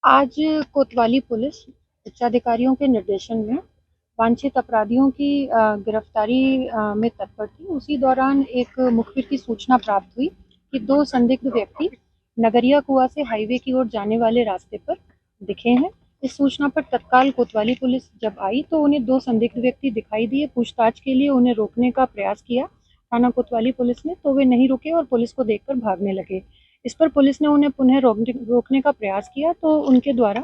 आज कोतवाली पुलिस उच्चाधिकारियों के निर्देशन में वांछित अपराधियों की गिरफ्तारी में तत्पर थी। उसी दौरान एक मुखबिर की सूचना प्राप्त हुई कि दो संदिग्ध व्यक्ति नगरिया कुआं से हाईवे की ओर जाने वाले रास्ते पर दिखे हैं। इस सूचना पर तत्काल कोतवाली पुलिस जब आई तो उन्हें दो संदिग्ध व्यक्ति दिखाई दिए। पूछताछ के लिए उन्हें रोकने का प्रयास किया थाना कोतवाली पुलिस ने, तो वे नहीं रुके और पुलिस को देखकर भागने लगे। इस पर पुलिस ने उन्हें पुनः रोकने का प्रयास किया तो उनके द्वारा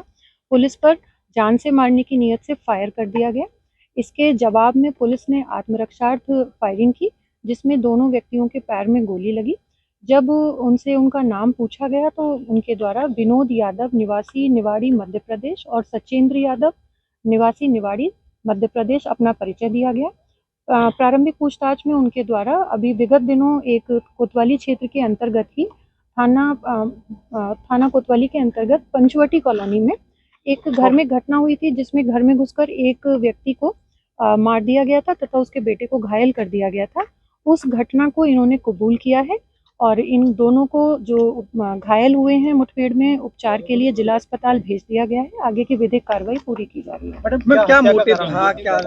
पुलिस पर जान से मारने की नीयत से फायर कर दिया गया। इसके जवाब में पुलिस ने आत्मरक्षार्थ फायरिंग की, जिसमें दोनों व्यक्तियों के पैर में गोली लगी। जब उनसे उनका नाम पूछा गया तो उनके द्वारा विनोद यादव निवासी निवाड़ी मध्य प्रदेश और सचेंद्र यादव निवासी निवाड़ी मध्य प्रदेश अपना परिचय दिया गया। प्रारंभिक पूछताछ में उनके द्वारा अभी विगत दिनों एक कोतवाली क्षेत्र के अंतर्गत ही थाना कोतवाली के अंतर्गत पंचवटी कॉलोनी में एक घर में घटना हुई थी, जिसमें घर में घुसकर एक व्यक्ति को मार दिया गया था तथा उसके बेटे को घायल कर दिया गया था। उस घटना को इन्होंने कबूल किया है और इन दोनों को जो घायल हुए हैं मुठभेड़ में उपचार के लिए जिला अस्पताल भेज दिया गया है। आगे की विधिक कार्रवाई पूरी की जा रही है। मैडम क्या मोटिव था, क्या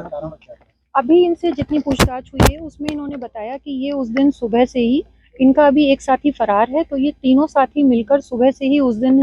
अभी इनसे जितनी पूछताछ हुई है उसमें इन्होंने बताया कि ये उस दिन सुबह से ही, इनका अभी एक साथी फरार है, तो ये तीनों साथी मिलकर सुबह से ही उस दिन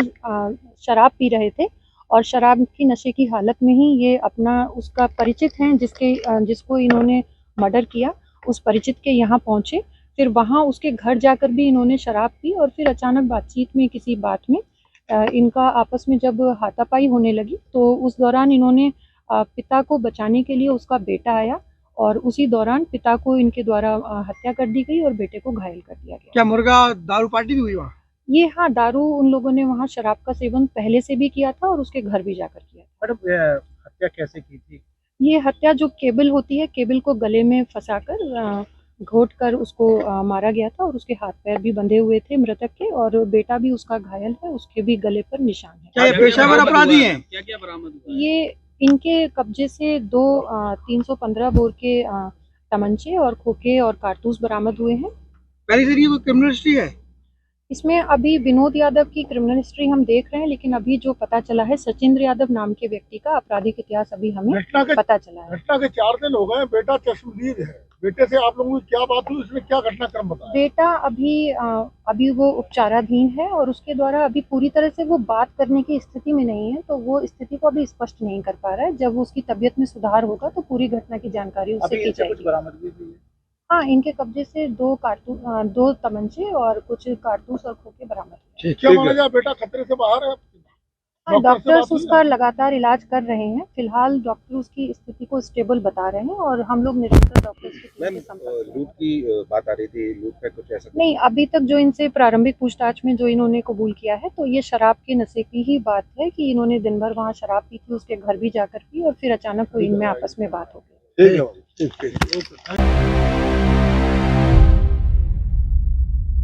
शराब पी रहे थे और शराब की नशे की हालत में ही ये अपना उसका परिचित हैं जिसको इन्होंने मर्डर किया, उस परिचित के यहाँ पहुँचे। फिर वहाँ उसके घर जाकर भी इन्होंने शराब पी और फिर अचानक बातचीत में किसी बात में इनका आपस में जब हाथापाई होने लगी तो उस दौरान इन्होंने पिता को बचाने के लिए, उसका बेटा आया और उसी दौरान पिता को इनके द्वारा हत्या कर दी गई और बेटे को घायल कर दिया गया। क्या मुर्गा दारू पार्टी भी हुई वहाँ? ये हाँ, दारू उन लोगों ने वहाँ शराब का सेवन पहले से भी किया था और उसके घर भी जाकर किया था। मैडम हत्या कैसे की थी? ये हत्या जो केबल होती है, केबल को गले में फंसाकर घोट कर उसको मारा गया था और उसके हाथ पैर भी बंधे हुए थे मृतक के और बेटा भी उसका घायल है, उसके भी गले पर निशान है। क्या ये पेशेवर अपराधी हैं? क्या बरामद हुआ? ये इनके कब्जे से दो 315 बोर के तमंचे और खोखे और कारतूस बरामद हुए हैं। पहले से ये कोई क्रिमिनल हिस्ट्री है? इसमें अभी विनोद यादव की क्रिमिनल हिस्ट्री हम देख रहे हैं, लेकिन अभी जो पता चला है सचिंद्र यादव नाम के व्यक्ति का आपराधिक इतिहास अभी हमें पता चला है। घटना के 4 दिन हो गए, बेटा चश्मदीद है। बेटे से आप लोगों की क्या बात हुई, उसने क्या घटनाक्रम बताया? बेटा अभी वो उपचाराधीन है और उसके द्वारा अभी पूरी तरह से वो बात करने की स्थिति में नहीं है, तो वो स्थिति को अभी स्पष्ट नहीं कर पा रहा है। जब उसकी तबीयत में सुधार होगा तो पूरी घटना की जानकारी उससे की जाएगी। हाँ, इनके कब्जे से दो तमंचे और कुछ कारतूस और खोखे बरामद हुए। क्या माना जाए, बेटा खतरे से बाहर है? हाँ, डॉक्टर्स उसका लगातार इलाज कर रहे हैं। फिलहाल डॉक्टर उसकी स्थिति को स्टेबल बता रहे हैं और हम लोग निरंतर डॉक्टर्स के संपर्क। लूट की बात आ रही थी, लूट का कुछ ऐसा नहीं, अभी तक जो इनसे प्रारंभिक पूछताछ में जो इन्होंने कबूल किया है तो ये शराब के नशे की ही बात है कि इन्होंने दिन भर वहाँ शराब पी थी, उसके घर भी जाकर पी और फिर अचानक वो इनमें आपस में बात हो गई। ठीक है।